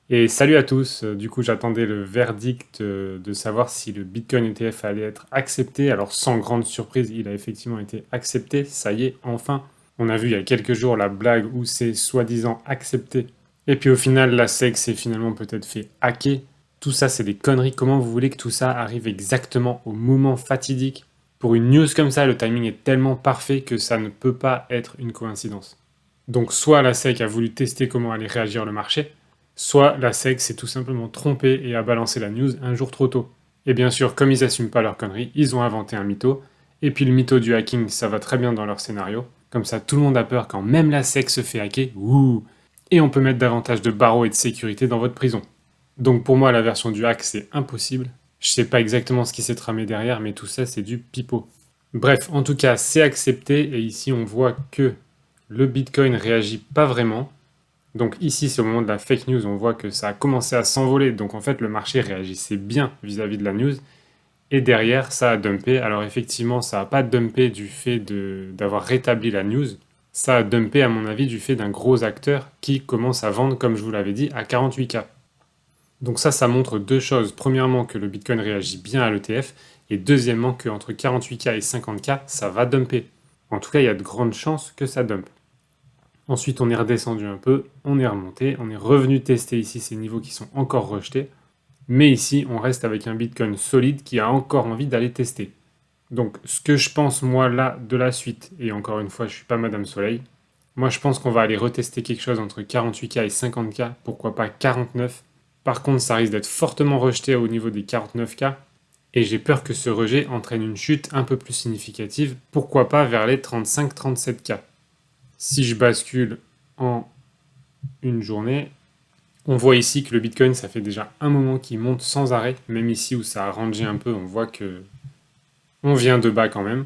Et salut à tous, du coup j'attendais le verdict de savoir si le Bitcoin ETF allait être accepté. Alors sans grande surprise, il a effectivement été accepté, ça y est, enfin. On a vu il y a quelques jours la blague où c'est soi-disant accepté. Et puis au final, la SEC s'est finalement peut-être fait hacker. Tout ça c'est des conneries, comment vous voulez que tout ça arrive exactement au moment fatidique? Pour une news comme ça, le timing est tellement parfait que ça ne peut pas être une coïncidence. Donc soit la SEC a voulu tester comment allait réagir le marché, soit la SEC s'est tout simplement trompée et a balancé la news un jour trop tôt. Et bien sûr, comme ils n'assument pas leur connerie, ils ont inventé un mytho. Et puis le mytho du hacking, ça va très bien dans leur scénario. Comme ça, tout le monde a peur quand même la SEC se fait hacker. Ouh. Et on peut mettre davantage de barreaux et de sécurité dans votre prison. Donc pour moi, la version du hack, c'est impossible. Je sais pas exactement ce qui s'est tramé derrière, mais tout ça, c'est du pipeau. Bref, en tout cas, c'est accepté. Et ici, on voit que le Bitcoin réagit pas vraiment. Donc ici, c'est au moment de la fake news, on voit que ça a commencé à s'envoler. Donc en fait, le marché réagissait bien vis-à-vis de la news. Et derrière, ça a dumpé. Alors effectivement, ça n'a pas dumpé du fait d'avoir rétabli la news. Ça a dumpé, à mon avis, du fait d'un gros acteur qui commence à vendre, comme je vous l'avais dit, à 48K. Donc ça montre deux choses. Premièrement, que le Bitcoin réagit bien à l'ETF. Et deuxièmement, qu'entre 48K et 50K, ça va dumper. En tout cas, il y a de grandes chances que ça dumpe. Ensuite, on est redescendu un peu, on est remonté, on est revenu tester ici ces niveaux qui sont encore rejetés. Mais ici, on reste avec un Bitcoin solide qui a encore envie d'aller tester. Donc, ce que je pense, moi, là, de la suite, et encore une fois, je suis pas Madame Soleil, moi, je pense qu'on va aller retester quelque chose entre 48K et 50K, pourquoi pas 49. Par contre, ça risque d'être fortement rejeté au niveau des 49K, et j'ai peur que ce rejet entraîne une chute un peu plus significative, pourquoi pas vers les 35-37K. Si je bascule en une journée, on voit ici que le Bitcoin, ça fait déjà un moment qu'il monte sans arrêt. Même ici où ça a rangé un peu, on voit que on vient de bas quand même.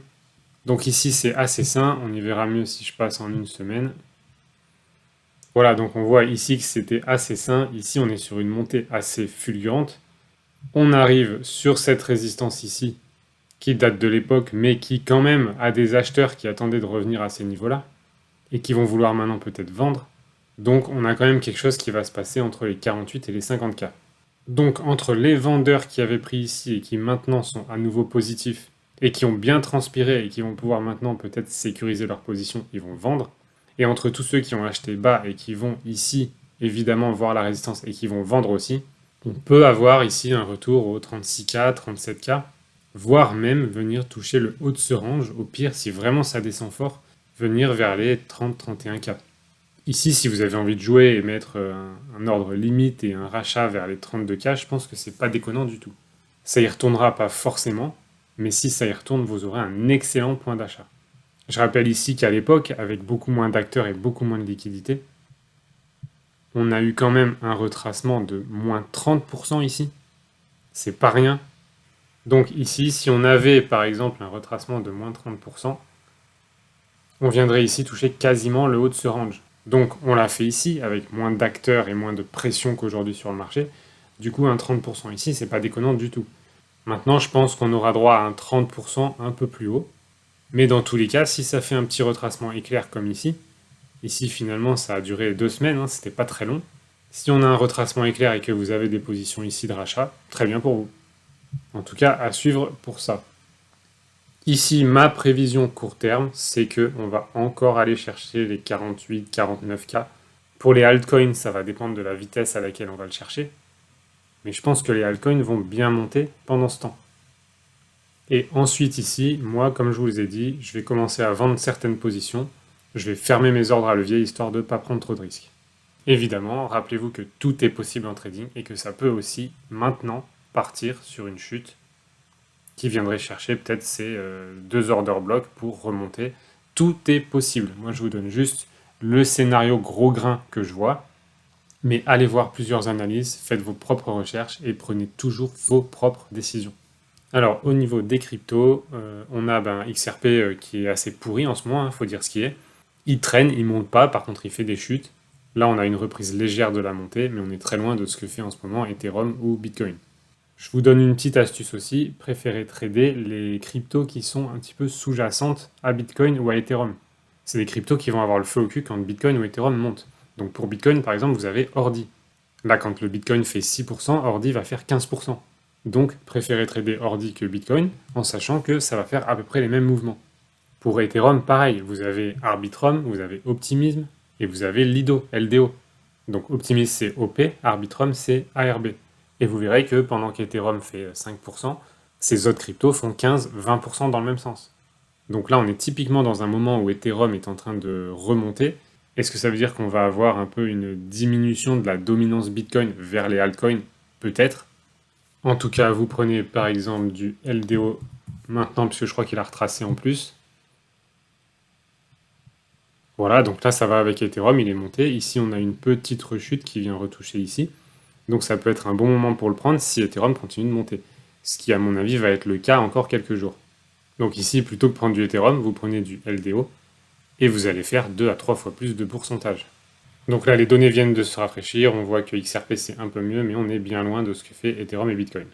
Donc ici, c'est assez sain. On y verra mieux si je passe en une semaine. Voilà, donc on voit ici que c'était assez sain. Ici, on est sur une montée assez fulgurante. On arrive sur cette résistance ici, qui date de l'époque, mais qui quand même a des acheteurs qui attendaient de revenir à ces niveaux-là, et qui vont vouloir maintenant peut-être vendre. Donc on a quand même quelque chose qui va se passer entre les 48 et les 50K. Donc entre les vendeurs qui avaient pris ici et qui maintenant sont à nouveau positifs et qui ont bien transpiré et qui vont pouvoir maintenant peut-être sécuriser leur position, ils vont vendre. Et entre tous ceux qui ont acheté bas et qui vont ici évidemment voir la résistance et qui vont vendre aussi, on peut avoir ici un retour aux 36K, 37K, voire même venir toucher le haut de ce range, au pire si vraiment ça descend fort, venir vers les 30-31K. Ici, si vous avez envie de jouer et mettre un ordre limite et un rachat vers les 32K, je pense que c'est pas déconnant du tout. Ça y retournera pas forcément, mais si ça y retourne, vous aurez un excellent point d'achat. Je rappelle ici qu'à l'époque, avec beaucoup moins d'acteurs et beaucoup moins de liquidités, on a eu quand même un retracement de moins 30% ici. C'est pas rien. Donc ici, si on avait par exemple un retracement de moins 30%, on viendrait ici toucher quasiment le haut de ce range. Donc on l'a fait ici avec moins d'acteurs et moins de pression qu'aujourd'hui sur le marché. Du coup, un 30% ici, c'est pas déconnant du tout. Maintenant, je pense qu'on aura droit à un 30% un peu plus haut. Mais dans tous les cas, si ça fait un petit retracement éclair comme ici finalement ça a duré 2 semaines, hein, c'était pas très long. Si on a un retracement éclair et que vous avez des positions ici de rachat, très bien pour vous. En tout cas, à suivre pour ça. Ici, ma prévision court terme, c'est que on va encore aller chercher les 48-49K. Pour les altcoins, ça va dépendre de la vitesse à laquelle on va le chercher. Mais je pense que les altcoins vont bien monter pendant ce temps. Et ensuite ici, moi, comme je vous ai dit, je vais commencer à vendre certaines positions. Je vais fermer mes ordres à levier histoire de ne pas prendre trop de risques. Évidemment, rappelez-vous que tout est possible en trading et que ça peut aussi maintenant partir sur une chute qui viendrait chercher peut-être ces deux order blocks pour remonter. Tout est possible. Moi, je vous donne juste le scénario gros grain que je vois. Mais allez voir plusieurs analyses, faites vos propres recherches et prenez toujours vos propres décisions. Alors, au niveau des cryptos, on a XRP qui est assez pourri en ce moment, il faut dire ce qui est. Il traîne, il monte pas, par contre il fait des chutes. Là, on a une reprise légère de la montée, mais on est très loin de ce que fait en ce moment Ethereum ou Bitcoin. Je vous donne une petite astuce aussi, préférez trader les cryptos qui sont un petit peu sous-jacentes à Bitcoin ou à Ethereum. C'est des cryptos qui vont avoir le feu au cul quand Bitcoin ou Ethereum montent. Donc pour Bitcoin, par exemple, vous avez Ordi. Là, quand le Bitcoin fait 6%, Ordi va faire 15%. Donc, préférez trader Ordi que Bitcoin, en sachant que ça va faire à peu près les mêmes mouvements. Pour Ethereum, pareil, vous avez Arbitrum, vous avez Optimism, et vous avez Lido, LDO. Donc Optimism c'est OP, Arbitrum c'est ARB. Et vous verrez que pendant qu'Ethereum fait 5%, ces autres cryptos font 15-20% dans le même sens. Donc là, on est typiquement dans un moment où Ethereum est en train de remonter. Est-ce que ça veut dire qu'on va avoir un peu une diminution de la dominance Bitcoin vers les altcoins? Peut-être. En tout cas, vous prenez par exemple du LDO maintenant, puisque je crois qu'il a retracé en plus. Voilà, donc là, ça va avec Ethereum, il est monté. Ici, on a une petite rechute qui vient retoucher ici. Donc ça peut être un bon moment pour le prendre si Ethereum continue de monter. Ce qui, à mon avis, va être le cas encore quelques jours. Donc ici, plutôt que prendre du Ethereum, vous prenez du LDO et vous allez faire 2 à 3 fois plus de pourcentage. Donc là, les données viennent de se rafraîchir, on voit que XRP c'est un peu mieux, mais on est bien loin de ce que fait Ethereum et Bitcoin.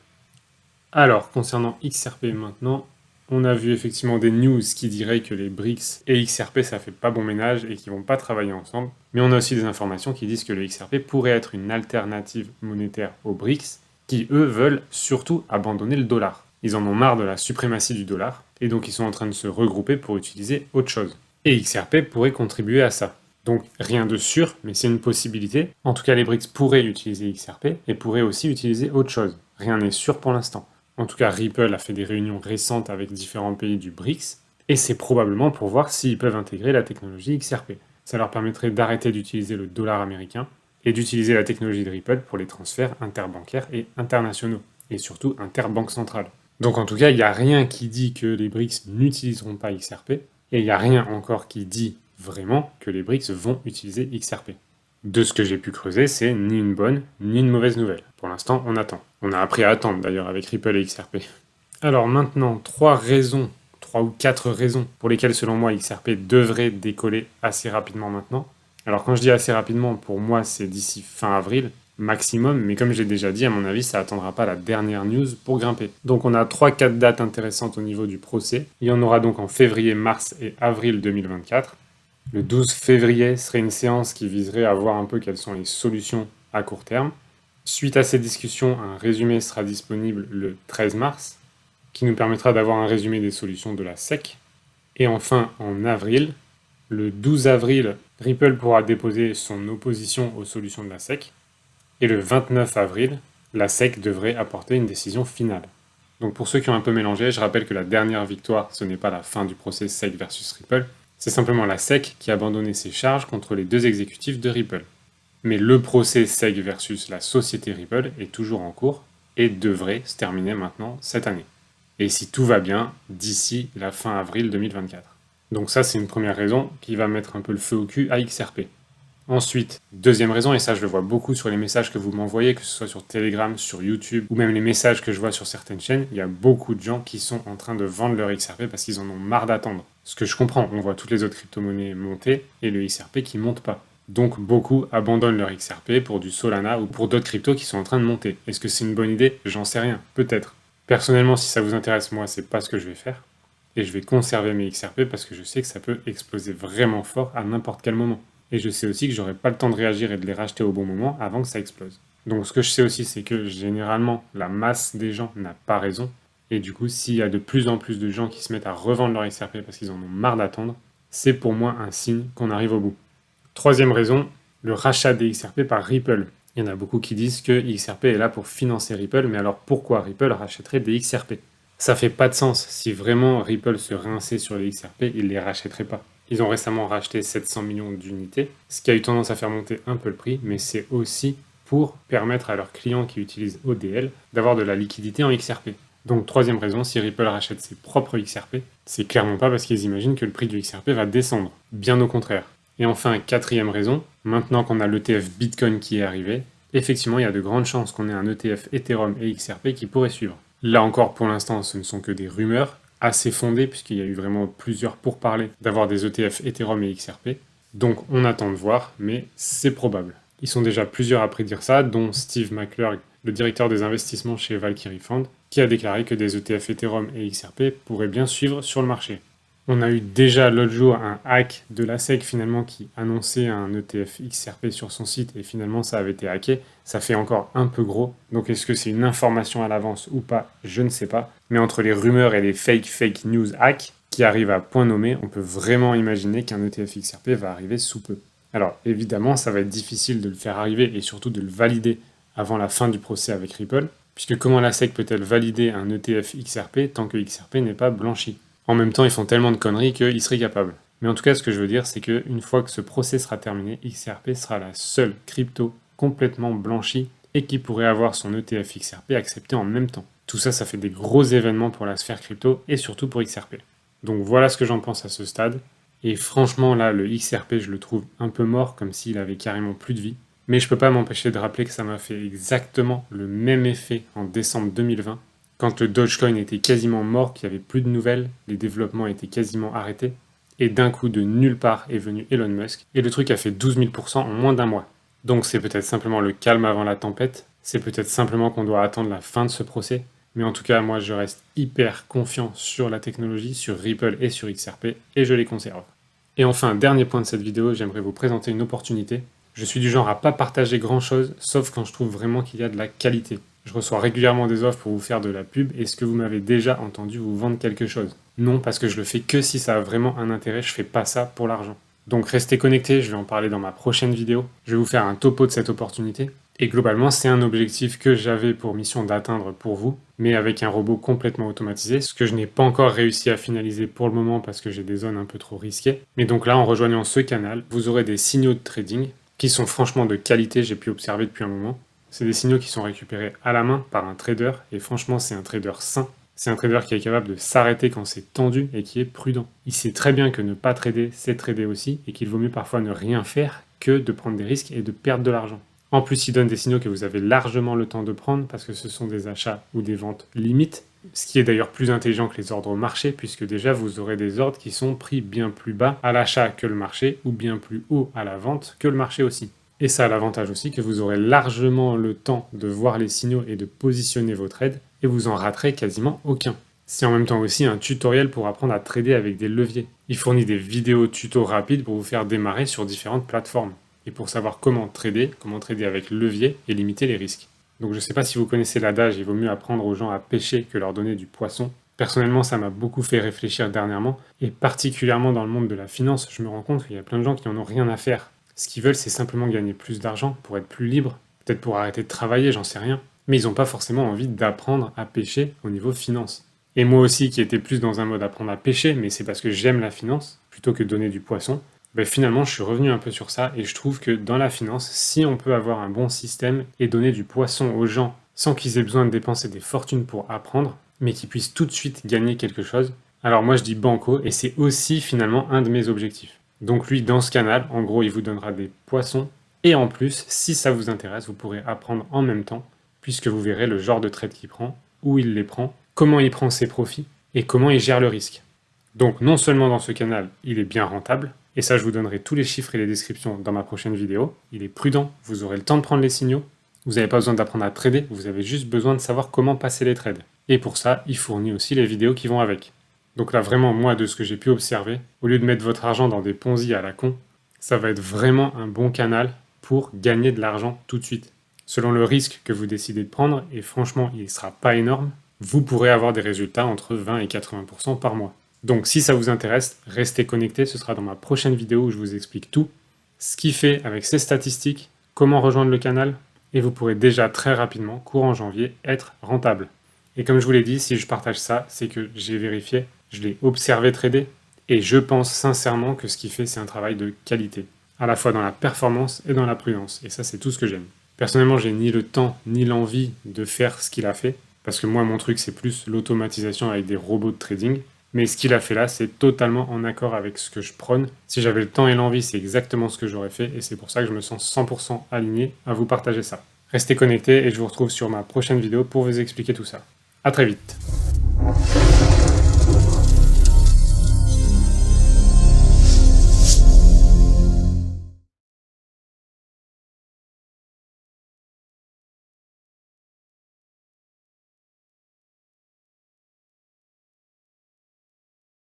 Alors, concernant XRP maintenant, on a vu effectivement des news qui diraient que les BRICS et XRP ça fait pas bon ménage et qu'ils vont pas travailler ensemble, mais on a aussi des informations qui disent que le XRP pourrait être une alternative monétaire aux BRICS, qui eux veulent surtout abandonner le dollar. Ils en ont marre de la suprématie du dollar, et donc ils sont en train de se regrouper pour utiliser autre chose. Et XRP pourrait contribuer à ça. Donc rien de sûr, mais c'est une possibilité. En tout cas, les BRICS pourraient utiliser XRP et pourraient aussi utiliser autre chose. Rien n'est sûr pour l'instant. En tout cas, Ripple a fait des réunions récentes avec différents pays du BRICS, et c'est probablement pour voir s'ils peuvent intégrer la technologie XRP. Ça leur permettrait d'arrêter d'utiliser le dollar américain et d'utiliser la technologie de Ripple pour les transferts interbancaires et internationaux, et surtout interbanques centrales. Donc en tout cas, il n'y a rien qui dit que les BRICS n'utiliseront pas XRP, et il n'y a rien encore qui dit vraiment que les BRICS vont utiliser XRP. De ce que j'ai pu creuser, c'est ni une bonne ni une mauvaise nouvelle. Pour l'instant, on attend. On a appris à attendre d'ailleurs avec Ripple et XRP. Alors maintenant, 3 ou 4 raisons pour lesquelles selon moi XRP devrait décoller assez rapidement maintenant. Alors quand je dis assez rapidement, pour moi c'est d'ici fin avril maximum, mais comme j'ai déjà dit, à mon avis ça attendra pas la dernière news pour grimper. Donc on a 3-4 dates intéressantes au niveau du procès. Il y en aura donc en février, mars et avril 2024. Le 12 février serait une séance qui viserait à voir un peu quelles sont les solutions à court terme. Suite à ces discussions, un résumé sera disponible le 13 mars, qui nous permettra d'avoir un résumé des solutions de la SEC. Et enfin, en avril, le 12 avril, Ripple pourra déposer son opposition aux solutions de la SEC. Et le 29 avril, la SEC devrait apporter une décision finale. Donc pour ceux qui ont un peu mélangé, je rappelle que la dernière victoire, ce n'est pas la fin du procès SEC versus Ripple, c'est simplement la SEC qui a abandonné ses charges contre les deux exécutifs de Ripple. Mais le procès SEC versus la société Ripple est toujours en cours et devrait se terminer maintenant cette année. Et si tout va bien, d'ici la fin avril 2024. Donc ça, c'est une première raison qui va mettre un peu le feu au cul à XRP. Ensuite, deuxième raison, et ça je le vois beaucoup sur les messages que vous m'envoyez, que ce soit sur Telegram, sur YouTube, ou même les messages que je vois sur certaines chaînes, il y a beaucoup de gens qui sont en train de vendre leur XRP parce qu'ils en ont marre d'attendre. Ce que je comprends, on voit toutes les autres crypto-monnaies monter et le XRP qui monte pas. Donc beaucoup abandonnent leur XRP pour du Solana ou pour d'autres cryptos qui sont en train de monter. Est-ce que c'est une bonne idée? J'en sais rien, peut-être. Personnellement, si ça vous intéresse, moi, c'est pas ce que je vais faire. Et je vais conserver mes XRP parce que je sais que ça peut exploser vraiment fort à n'importe quel moment. Et je sais aussi que j'aurai pas le temps de réagir et de les racheter au bon moment avant que ça explose. Donc ce que je sais aussi, c'est que généralement, la masse des gens n'a pas raison. Et du coup, s'il y a de plus en plus de gens qui se mettent à revendre leur XRP parce qu'ils en ont marre d'attendre, c'est pour moi un signe qu'on arrive au bout. Troisième raison, le rachat des XRP par Ripple. Il y en a beaucoup qui disent que XRP est là pour financer Ripple, mais alors pourquoi Ripple rachèterait des XRP? Ça fait pas de sens. Si vraiment Ripple se rinçait sur les XRP, il les rachèterait pas. Ils ont récemment racheté 700 millions d'unités, ce qui a eu tendance à faire monter un peu le prix, mais c'est aussi pour permettre à leurs clients qui utilisent ODL d'avoir de la liquidité en XRP. Donc troisième raison, si Ripple rachète ses propres XRP, c'est clairement pas parce qu'ils imaginent que le prix du XRP va descendre. Bien au contraire. Et enfin, quatrième raison, maintenant qu'on a l'ETF Bitcoin qui est arrivé, effectivement il y a de grandes chances qu'on ait un ETF Ethereum et XRP qui pourrait suivre. Là encore, pour l'instant, ce ne sont que des rumeurs, assez fondées, puisqu'il y a eu vraiment plusieurs pourparlers d'avoir des ETF Ethereum et XRP. Donc on attend de voir, mais c'est probable. Ils sont déjà plusieurs à prédire ça, dont Steve McClurg, le directeur des investissements chez Valkyrie Fund, qui a déclaré que des ETF Ethereum et XRP pourraient bien suivre sur le marché. On a eu déjà l'autre jour un hack de la SEC finalement qui annonçait un ETF XRP sur son site et finalement ça avait été hacké. Ça fait encore un peu gros. Donc est-ce que c'est une information à l'avance ou pas? Je ne sais pas. Mais entre les rumeurs et les fake news hacks qui arrivent à point nommé, on peut vraiment imaginer qu'un ETF XRP va arriver sous peu. Alors évidemment, ça va être difficile de le faire arriver et surtout de le valider avant la fin du procès avec Ripple, puisque comment la SEC peut-elle valider un ETF XRP tant que XRP n'est pas blanchi? En même temps, ils font tellement de conneries qu'ils seraient capables. Mais en tout cas, ce que je veux dire, c'est qu'une fois que ce procès sera terminé, XRP sera la seule crypto complètement blanchie et qui pourrait avoir son ETF XRP accepté en même temps. Tout ça, ça fait des gros événements pour la sphère crypto et surtout pour XRP. Donc voilà ce que j'en pense à ce stade. Et franchement, là, le XRP, je le trouve un peu mort, comme s'il avait carrément plus de vie. Mais je peux pas m'empêcher de rappeler que ça m'a fait exactement le même effet en décembre 2020, quand le Dogecoin était quasiment mort, qu'il n'y avait plus de nouvelles, les développements étaient quasiment arrêtés, et d'un coup de nulle part est venu Elon Musk, et le truc a fait 12 000 % en moins d'un mois. Donc c'est peut-être simplement le calme avant la tempête, c'est peut-être simplement qu'on doit attendre la fin de ce procès, mais en tout cas moi je reste hyper confiant sur la technologie, sur Ripple et sur XRP, et je les conserve. Et enfin, dernier point de cette vidéo, j'aimerais vous présenter une opportunité. Je suis du genre à pas partager grand chose, sauf quand je trouve vraiment qu'il y a de la qualité. Je reçois régulièrement des offres pour vous faire de la pub. Est-ce que vous m'avez déjà entendu vous vendre quelque chose? Non, parce que je le fais que si ça a vraiment un intérêt, je fais pas ça pour l'argent. Donc restez connectés, je vais en parler dans ma prochaine vidéo. Je vais vous faire un topo de cette opportunité. Et globalement, c'est un objectif que j'avais pour mission d'atteindre pour vous, mais avec un robot complètement automatisé, ce que je n'ai pas encore réussi à finaliser pour le moment parce que j'ai des zones un peu trop risquées. Mais donc là, en rejoignant ce canal, vous aurez des signaux de trading qui sont franchement de qualité, j'ai pu observer depuis un moment. C'est des signaux qui sont récupérés à la main par un trader, et franchement, c'est un trader sain. C'est un trader qui est capable de s'arrêter quand c'est tendu et qui est prudent. Il sait très bien que ne pas trader, c'est trader aussi, et qu'il vaut mieux parfois ne rien faire que de prendre des risques et de perdre de l'argent. En plus, il donne des signaux que vous avez largement le temps de prendre parce que ce sont des achats ou des ventes limites, ce qui est d'ailleurs plus intelligent que les ordres au marché puisque déjà vous aurez des ordres qui sont pris bien plus bas à l'achat que le marché ou bien plus haut à la vente que le marché aussi. Et ça a l'avantage aussi que vous aurez largement le temps de voir les signaux et de positionner vos trades et vous en raterez quasiment aucun. C'est en même temps aussi un tutoriel pour apprendre à trader avec des leviers. Il fournit des vidéos tutos rapides pour vous faire démarrer sur différentes plateformes et pour savoir comment trader avec levier et limiter les risques. Donc je ne sais pas si vous connaissez l'adage, il vaut mieux apprendre aux gens à pêcher que leur donner du poisson. Personnellement, ça m'a beaucoup fait réfléchir dernièrement, et particulièrement dans le monde de la finance, je me rends compte qu'il y a plein de gens qui n'en ont rien à faire. Ce qu'ils veulent, c'est simplement gagner plus d'argent pour être plus libre, peut-être pour arrêter de travailler, j'en sais rien. Mais ils n'ont pas forcément envie d'apprendre à pêcher au niveau finance. Et moi aussi, qui étais plus dans un mode apprendre à pêcher, mais c'est parce que j'aime la finance, plutôt que donner du poisson, finalement, je suis revenu un peu sur ça et je trouve que dans la finance, si on peut avoir un bon système et donner du poisson aux gens sans qu'ils aient besoin de dépenser des fortunes pour apprendre, mais qu'ils puissent tout de suite gagner quelque chose, alors moi je dis banco et c'est aussi finalement un de mes objectifs. Donc lui, dans ce canal, en gros, il vous donnera des poissons et en plus, si ça vous intéresse, vous pourrez apprendre en même temps puisque vous verrez le genre de trade qu'il prend, où il les prend, comment il prend ses profits et comment il gère le risque. Donc non seulement dans ce canal, il est bien rentable, et ça je vous donnerai tous les chiffres et les descriptions dans ma prochaine vidéo, il est prudent, vous aurez le temps de prendre les signaux, vous n'avez pas besoin d'apprendre à trader, vous avez juste besoin de savoir comment passer les trades. Et pour ça, il fournit aussi les vidéos qui vont avec. Donc là vraiment, moi de ce que j'ai pu observer, au lieu de mettre votre argent dans des Ponzi à la con, ça va être vraiment un bon canal pour gagner de l'argent tout de suite. Selon le risque que vous décidez de prendre, et franchement il ne sera pas énorme, vous pourrez avoir des résultats entre 20 et 80% par mois. Donc si ça vous intéresse, restez connectés, ce sera dans ma prochaine vidéo où je vous explique tout, ce qu'il fait avec ses statistiques, comment rejoindre le canal, et vous pourrez déjà très rapidement, courant janvier, être rentable. Et comme je vous l'ai dit, si je partage ça, c'est que j'ai vérifié, je l'ai observé trader, et je pense sincèrement que ce qu'il fait, c'est un travail de qualité, à la fois dans la performance et dans la prudence, et ça c'est tout ce que j'aime. Personnellement, j'ai ni le temps ni l'envie de faire ce qu'il a fait, parce que moi mon truc c'est plus l'automatisation avec des robots de trading, mais ce qu'il a fait là, c'est totalement en accord avec ce que je prône. Si j'avais le temps et l'envie, c'est exactement ce que j'aurais fait, et c'est pour ça que je me sens 100% aligné à vous partager ça. Restez connectés et je vous retrouve sur ma prochaine vidéo pour vous expliquer tout ça. A très vite.